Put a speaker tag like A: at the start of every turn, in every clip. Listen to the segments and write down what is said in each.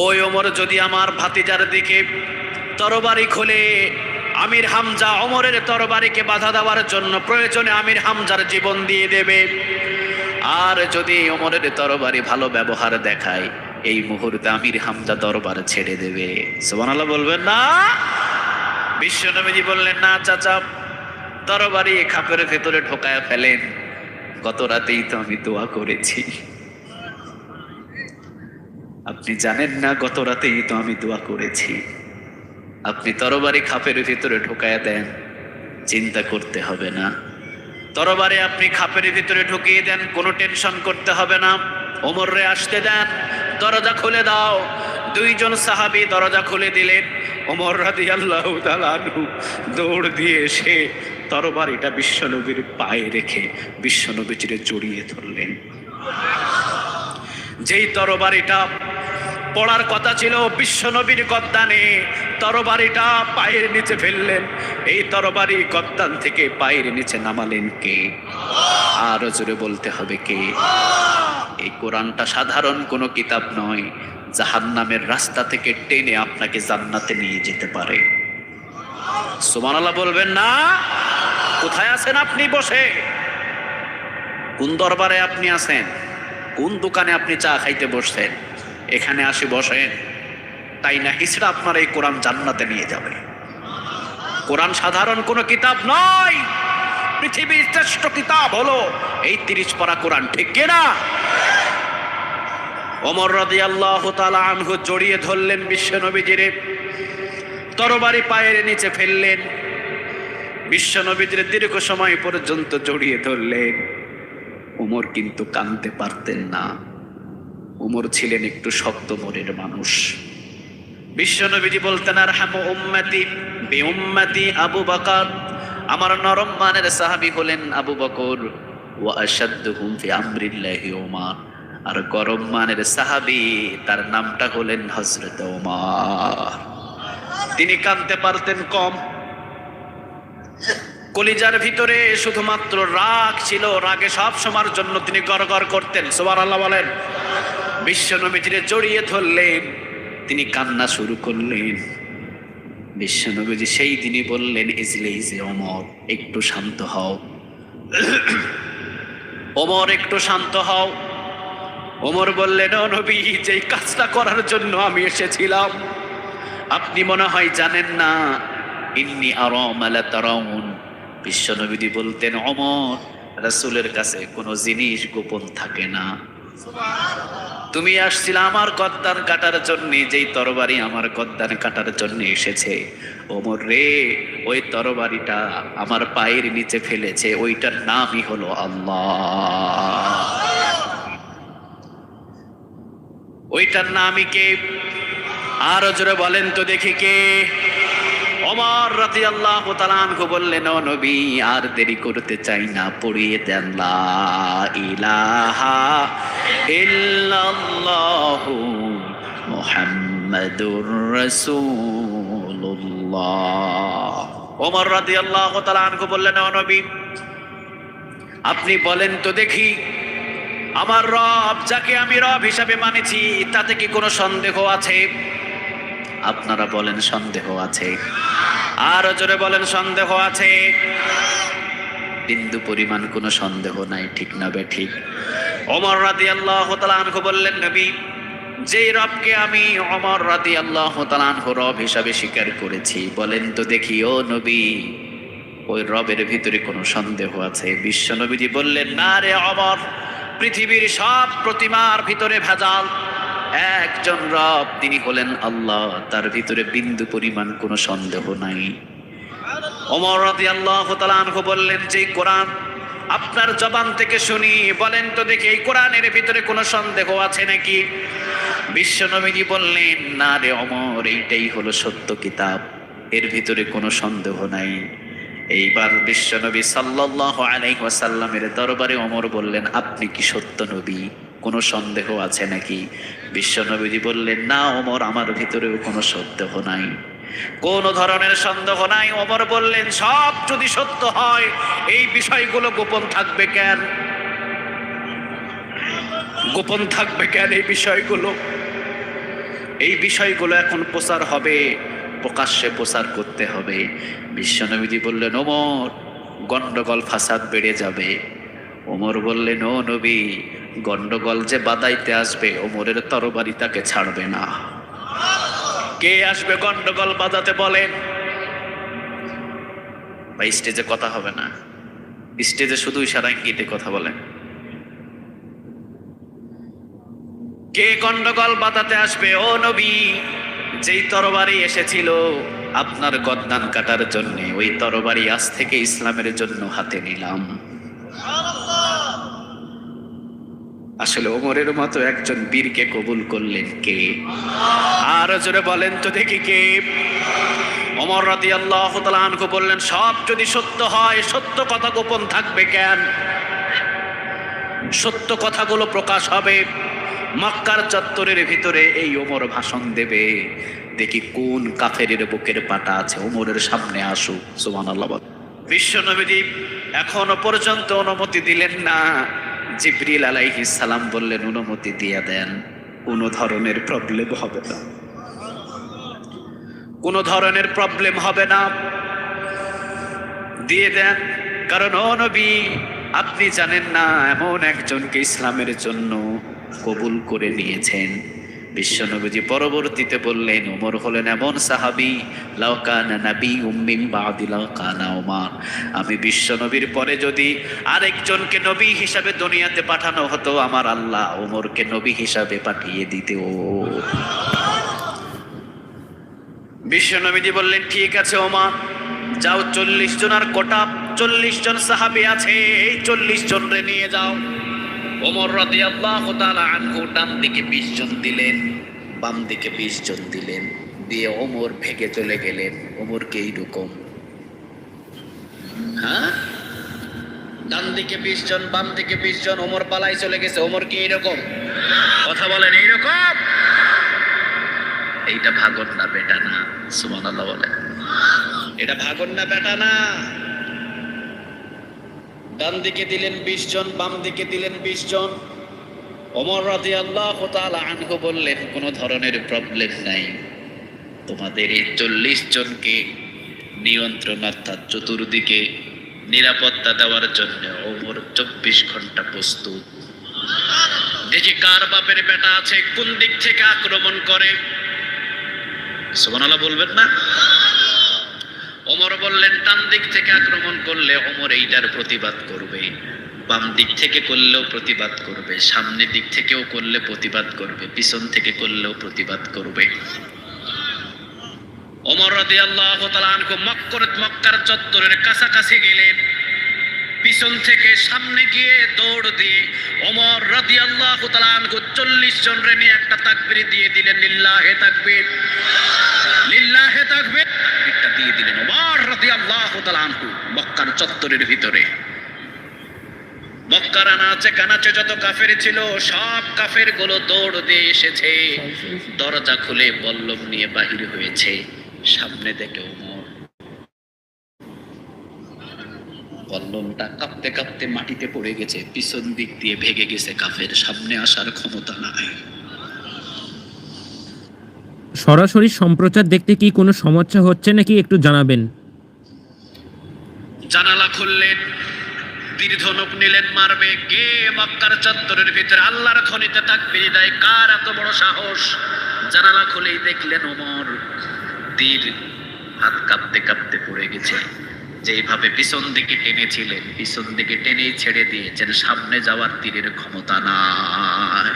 A: ওই ওমর যদি আমার ভাতিজার দিকে তরবারি খোলে, আমির হামজা ওমরের তরবারিকে বাধা দেওয়ার জন্য প্রয়োজনে আমির হামজার জীবন দিয়ে দেবে। আর যদি ওমরের তরবারি ভালো ব্যবহার দেখায়, এই মুহূর্তে আমির হামজা দরবার ছেড়ে দেবে। সুবহানাল্লাহ বলবেন না? বিশ্বনবীজি বললেন, না চাচা, তরবারি খাপের ভেতরে ঢোকায় ফেলেন, গত রাতেই তো আমি দোয়া করেছি। আপনি জানেন না গত রাতেই তো আমি দোয়া করেছি। আপনি তরবারি খাপের ভিতরে ঢোকায় দেন, চিন্তা করতে হবে না। তরবারি আপনি খাপের ভিতরে ঢুকিয়ে দেন, কোনো টেনশন করতে হবে না। ওমররে আসতে দেন, দরজা খুলে দাও। দুইজন সাহাবী দরজা খুলে দিলেন। ওমর রাদিয়াল্লাহু তাআলা আনহু দৌড় দিয়ে এসে তরবারিটা বিশ্বনবীর পায়ে রেখে বিশ্বনবীজিরে জড়িয়ে ধরলেন। যেই তরবারিটা পড়ার কথা ছিল বিশ্বনবীর গদ্দানে, তরবারিটা পায়ের নিচে ফেললেন। এই তরবারি গদ্দান থেকে পায়ের নিচে নামালেন কে? আরো জোরে বলতে হবে কে? এই কোরআনটা সাধারণ কোনো কিতাব নয়, জাহান্নামের রাস্তা থেকে টেনে আপনাকে জান্নাতে নিয়ে যেতে পারে। সুবহানাল্লাহ বলবেন না? কোথায় আছেন আপনি বসে? কোন দরবারে আপনি আছেন? কোন দোকানে আপনি চা খাইতে বসছেন? এখানে আসি বসেন, তাই না হিসরা আপনার এই কোরআন জান্নাতে নিয়ে যাবে। কোরআন সাধারণ কোনো কিতাব নয়, পৃথিবীর শ্রেষ্ঠ কিতাব হলো এই 30 পারা কোরআন, ঠিক কিনা? ওমর রাদিয়াল্লাহু তাআলা আনহু জড়িয়ে ধরলেন বিশ্বনবীজিরে, তরবারি পায়ের নিচে ফেললেন। বিশ্বনবীজিরে দীর্ঘ সময় পর্যন্ত জড়িয়ে ধরলেন। ওমর কিন্তু কাঁদতে পারতেন না। ওমর ছিলেন একটু শক্ত মনের মানুষ। বিশ্বনবীজি বলতেন, আরহামু উম্মতি বিউম্মতি আবু বকর। আমার নরম মানের সাহাবী হলেন আবু বকর। ওয়া আশাদ্দুহুম ফি আমরিল্লাহি ওমর। আর গরম মানের সাহাবী, তার নামটা হলেন হযরত ওমর। তিনি কাঁদতে পারতেন কম। কলিজার ভিতরে শুধুমাত্র রাগ ছিল, রাগে সব সময়ের জন্য তিনি গড়গড় করতেন। সুবহানাল্লাহ বলেন। বিশ্বনবীজিরে জড়িয়ে ধরলেন, তিনি কান্না শুরু করলেন। বিশ্বনবীজি সেই দিনই বললেন, ইজলিসে ওমর, একটু শান্ত হও। ওমর একটু শান্ত হও। ওমর বললেন, ও নবী, যেই কাজটা করার জন্য আমি এসেছিলাম আপনি মনে হয় জানেন না। ইন্নী আরা মা লা তারাউন। বিশ্বনবীজি বলতেন, ওমর, রাসূলের কাছে কোনো জিনিস গোপন থাকে না। তুমি আসছিলে আমার গদ্দান কাটার জন্য, যেই তরবারি আমার গদ্দান কাটার জন্য এসেছে। ওমর রে, ওই তরবারিটা আমার পায়ের নিচে ফেলেছে, ওইটার নামই হলো আল্লাহ। ওইটার নামই কে? আরো জোরে বলেন তো দেখি কে? ওমর রাদিয়াল্লাহু তাআলা আনহু বললেন, ও নবী, আর দেরি করতে চাই না, পড়িয়ে দেন লা ইলাহা ইল্লাল্লাহু মুহাম্মাদুর রাসূলুল্লাহ। ওমর রাদিয়াল্লাহু তাআলা আনহু বললেন, ও নবী, আপনি বলেন তো দেখি, আমার রব, যাকে আমি রব হিসাবে মানেছি, তাতে কি কোনো সন্দেহ আছে? আপনারা বলেন সন্দেহ আছে। আরো জোরে বলেন সন্দেহ আছে। বিন্দু পরিমাণ কোনো সন্দেহ নাই, ঠিক না বেঠিক? ওমর রাদিয়াল্লাহু তাআলা আনহু বললেন, নবী, যেই রবকে আমি ওমর রাদিয়াল্লাহু তাআলা আনহু রব হিসাবে স্বীকার করেছি, বলেন তো দেখি ও নবী, ওই রবের ভিতরে কোনো সন্দেহ আছে? বিশ্ব নবীজি বললেন, না রে ওমর, পৃথিবীর সব প্রতিমার ভিতরে ভেজাল, একজন রব, তিনি হলেন আল্লাহ, তার ভিতরে বিন্দু পরিমাণ কোনো সন্দেহ নাই। ওমর রাদিয়াল্লাহু তাআলা আনহু বললেন, যে কোরআন আপনার জবান থেকে শুনি, বলেন তো দেখি এই কোরআনের ভিতরে কোনো সন্দেহ আছে নাকি? বিশ্বনবীজি বললেন, না রে ওমর, এইটাই হলো সত্য কিতাব, এর ভিতরে কোনো সন্দেহ নাই। এইবার বিশ্বনবী সাল্লাল্লাহু আলাইহি ওয়াসাল্লামের দরবারে ওমর বললেন, আপনি কি সত্য নবী? কোনো সন্দেহ আছে নাকি? বিশ্বনবীজি বললেন, না ওমর, আমার ভিতরেও কোনো সন্দেহ নাই, কোনো ধরনের সন্দেহ নাই। ওমর বললেন, সব যদি সত্য হয়, এই বিষয়গুলো গোপন থাকবে কেন? গোপন থাকবে কেন এই বিষয়গুলো? এই বিষয়গুলো এখন প্রচার হবে, প্রকাশ্যে প্রচার করতে হবে। বিশ্বনবীজি বললেন, ওমর, গন্ডগোল ফাসাদ বেড়ে যাবে। ওমর বললেন, ও নবী, গন্ডগোল যে বাদাইতে আসবে, ওমরের তরবারি তাকে ছাড়বে না। কে আসবে গন্ডগোল বাজাতে বলেন? বা স্টেজে কথা হবে না, স্টেজে শুধু ইশারা ইঙ্গিতে কথা বলেন। কে গন্ডগোল বাঁধাতে আসবে? ও নবী, যেই তরবারি এসেছিল আপনার গর্দান কাটার জন্য, ওই তরবারি আজ থেকে ইসলামের জন্য হাতে নিলাম। আসলে ওমরের মতো একজন বীরকে কবুল করলেন কে? আর জোরে বলেন তো দেখি কে? ওমর রাদিয়াল্লাহু তাআলা আনহু বললেন, সব যদি সত্য হয়, সত্য কথা গোপন থাকবে কেন? সত্য কথাগুলো প্রকাশ হবে। মক্কার চত্বরের ভিতরে এই ওমর ভাষণ দেবে, দেখি কোন কাফেরের বুকের পাটা আছে, ওমরের সামনে আসুক। সুবহানাল্লাহ। বিশ্বনবী এখনো পর্যন্ত অনুমতি দিলেন না। জিবরিল আলাইহিস সালাম বললেন, অনুমতি দিয়ে দেন, কোনো ধরনের প্রবলেম হবে না, কোনো ধরনের প্রবলেম হবে না, দিয়ে দেন। কারণ ও নবী, আপনি জানেন না এমন একজনকে ইসলামের জন্য কবুল করে নিয়েছেন। বিশ্বনবীজি পরবর্তীতে বললেন, ওমর হলেন এমন সাহাবী, লাউ কানা নাবিয়্যুম মিন বা'দি লাউ কানা ওমর। আমি বিশ্বনবীর পরে যদি আরেকজনকে নবী হিসাবে দুনিয়াতে পাঠানো হতো, আমার আল্লাহ ওমরকে নবী হিসাবে পাঠিয়ে দিতে। ও বিশ্বনবীজি বললেন, ঠিক আছে ওমর, যাও, 40 জনের কোটা, 40 জন সাহাবী আছে, এই 40 জনরে নিয়ে যাও। ওমর রাদিয়াল্লাহু তাআলা আনহু ডান দিকে 20 জন দিলেন, বাম দিকে 20 জন দিলেন, দিয়ে ওমর ভেগে চলে গেলেন। ওমরকে এইরকম, হ্যাঁ, ডান দিকে 20 জন, বাম দিকে 20 জন, ওমর পালাই চলে গেছে। ওমরকে এইরকম, কথা বলেন, এইরকম। এইটা ভাগন না বেটা না? সুবহানাল্লাহ বলে। এটা ভাগন না বেটা না? ডান দিকে দিলেন 20 জন, বাম দিকে দিলেন 20 জন। ওমর রাদিয়াল্লাহু তাআলা আনহু বললেন, কোনো ধরনের প্রবলেম নাই, তোমাদের এই 40 জনকে নিয়ন্ত্রণ অর্থাৎ চতুর্দিকে নিরাপত্তা দেওয়ার জন্য ওমর 24 ঘন্টা প্রস্তুত। দেখি কার বাপের বেটা আছে, কোন দিক থেকে আক্রমণ করে। সুবহানাল্লাহ বলবেন না? ওমর বললেন, ডান দিক থেকে আক্রমণ করলে ওমর এইটার প্রতিবাদ করবে, বাম দিক থেকে করলেও প্রতিবাদ করবে, সামনের দিক থেকেও করলে প্রতিবাদ করবে, পিছন থেকে করলেও প্রতিবাদ করবে। ওমর রাদিয়াল্লাহু তাআলা আনহু মক্কার চত্বরের কাছাকাছি গেলেন, পিছন থেকে সামনে গিয়ে দৌড় দিয়ে ওমর রাদিয়াল্লাহু তাআলা আনহু 40 জনরে নিয়ে একটা তাকবীর দিয়ে দিলেন, লিল্লাহে তাকবীর, লিল্লাহে তাকবীর, তাকবীরটা দিয়ে দিলেন ওমর রাদিয়াল্লাহু তাআলা আনহু মক্কার চত্বরের ভিতরে। মক্কার আনাচে কানাচে যত কাফের ছিল, সব কাফের গুলো দৌড় দিয়ে এসেছে, দরজা খুলে বল্লম নিয়ে বাহির হয়েছে। সামনে দেখে ওমর, বল্লমটা কাঁপতে কাঁপতে মাটিতে পড়ে গেছে, পিছন দিক দিয়ে ভেগে গেছে, কাফের সামনে আসার ক্ষমতা নাই।
B: সরাসরি সম্প্রচার দেখতে কি কোনো সমস্যা হচ্ছে নাকি একটু জানাবেন।
A: জানালা খুললেন, তীর ধনুক নিলেন, মারবে। কে মক্কার চত্বরের ভিতরে আল্লাহর ধ্বনিতে তাকবীর দেয়? কার এত বড় সাহস? জানালা খুলেই দেখলেন ওমর, তীর হাত কাঁপতে কাঁপতে পড়ে গেছে। যেইভাবে পিছন দিকে টেনেছিলেন, পিছন দিকে টেনেই ছেড়ে দিয়েছেন, সামনে যাওয়ার তীরের ক্ষমতা নাই।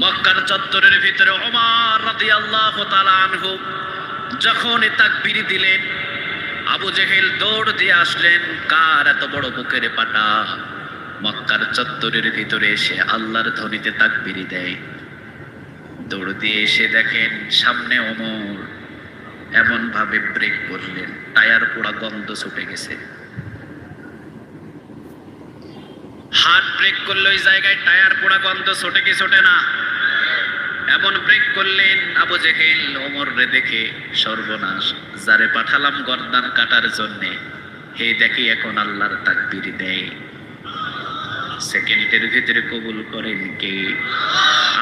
A: মক্কার চত্বরের ভিতরে ওমর রাদিয়াল্লাহু তাআলা আনহু যখন তাকবীর দিলেন, আবু জেহেল দৌড় দিয়ে আসলেন। কার এত বড় বুকের পাটা? মক্কার চত্বরের ভিতরে এসে আল্লাহর ধ্বনিতে তাকবীর দেয়। দৌড় দিয়ে এসে দেখেন সামনে ওমর, এমন ভাবে ব্রেক করলেন, টায়ার পোড়া গন্ধ ছুটে গেছে। হার্ট ব্রেক করলে ওই জায়গায় টায়ার পোড়া গন্ধ ছোটে কি ছোটে না? এমন ব্রেক করলেন, আবু জেহেল ওমর রে দেখে, সর্বনাশ, যারে পাঠালাম গর্দান কাটার জন্যে, হে দেখি এখন আল্লাহর তাকবীর দেয়। সেকেন্ডের ভিতরে কবুল করেন কে?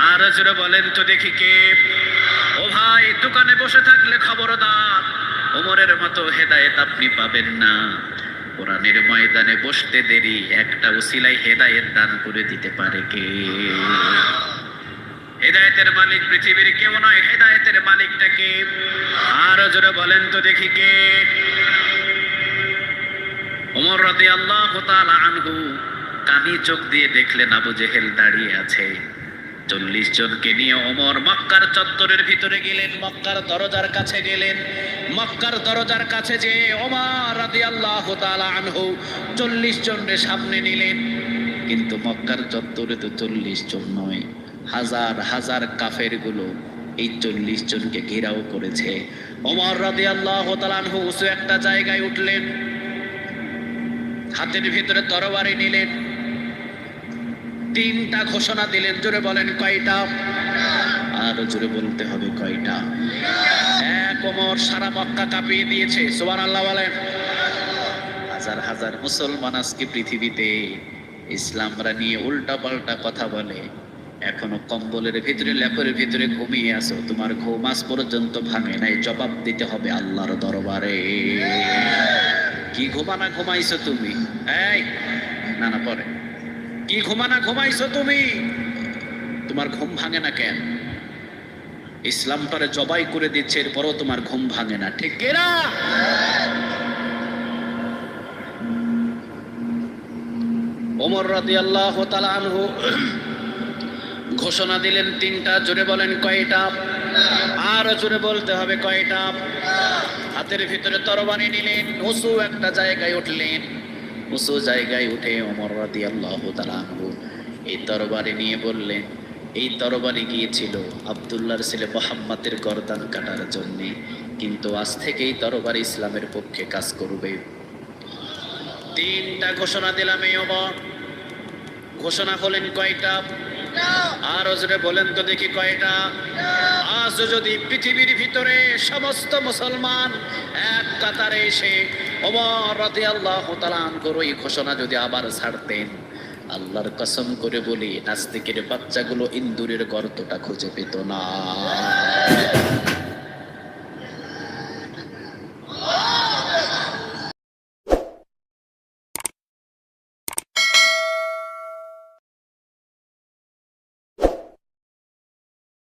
A: আর জোরে বলেন তো দেখি কে? ও ভাই, দোকানে বসে থাকলে খবরদার, ওমরের মতো হেদায়েত আপনি পাবেন না। কোরআনের ময়দানে বসতে দেরি, একটা ওসিলায় হেদায়েত দান করে দিতে পারে কে? হেদায়েতের মালিক পৃথিবীর কেউ নয়, হেদায়েতের মালিকটা কে? আর জোরে বলেন তো দেখি কে? ওমর রাদিয়াল্লাহু তাআলা আনহু কানি চোখ দিয়ে দেখলেন আবু জেহেল দাঁড়িয়ে আছে। 40 জনকে নিয়ে ওমর মক্কার চত্বরের ভিতরে গেলেন, মক্কার দরজার কাছে গেলেন। মক্কার দরজার কাছে যে ওমর রাদিয়াল্লাহু তাআলা আনহু 40 জনের সামনে নিলেন। কিন্তু মক্কার চত্বরে তো 40 জন নয়, হাজার হাজার কাফের গুলো এই 40 জনকে ঘেরাও করেছে। ওমর রাদিয়াল্লাহু তাআলা আনহু উঁচু একটা জায়গায় উঠলেন, হাতের ভিতরে তরবারি নিলেন, 3টা ঘোষণা দিলেন। জোরে বলেন কয়টা? আরো জোরে বলতে হবে কয়টা? এক ওমর সারা মক্কা কাঁপিয়ে দিয়েছে। সুবহানাল্লাহ বলেন। হাজার হাজার মুসলমান আজকে পৃথিবীতে ইসলামরা নিয়ে উল্টা পাল্টা কথা বলে। এখনো কম্বলের ভিতরে লেপের ভিতরে ঘুমিয়ে আছো, তোমার ঘুম আজ পর্যন্ত ভাঙে নাই। জবাব দিতে হবে আল্লাহর দরবারে। কি ঘুমানা ঘুমাইছো তুমি? এই না না পরে, কি ঘুমানা ঘুমাইছো তুমি? তোমার ঘুম ভাঙে না কেন? ইসলামটারে জবাই করে দিচ্ছে, এরপরও তোমার ঘুম ভাঙে না, ঠিক কিনা? ওমর রাদিয়াল্লাহু তাআলা আনহু ঘোষণা দিলেন 3টা। জোরে বলেন কয়টা? আর জোরে বলতে হবে কয়টা? হাতের ভিতরে তরবারি নিলেন, উঁচু একটা জায়গায় উঠলেন। উঁচু জায়গায় উঠে ওমর রাদিয়াল্লাহু তাআলা আনহু এই তরবারি নিয়ে বললেন, এই তরবারি গিয়েছিল আব্দুল্লাহর ছেলে মুহাম্মাদের গর্দান কাটার জন্য, কিন্তু আজ থেকে এই তরবারি ইসলামের পক্ষে কাজ করবে। 3টা ঘোষণা দিলাম এই ওমর। ঘোষণা হলেন কয়টা? আর জোরে বলেন তো দেখি কয়টা? আজ যদি পৃথিবীর ভিতরে সমস্ত মুসলমান এক কাতারে এসে ওমর রাদিয়াল্লাহু তাআলা আনহুর এই ঘোষণা যদি আবার ছাড়তেন, আল্লাহর কসম করে বলি নাস্তিকের বাচ্চাগুলো ইন্দুরের গর্তটা খুঁজে পেত না।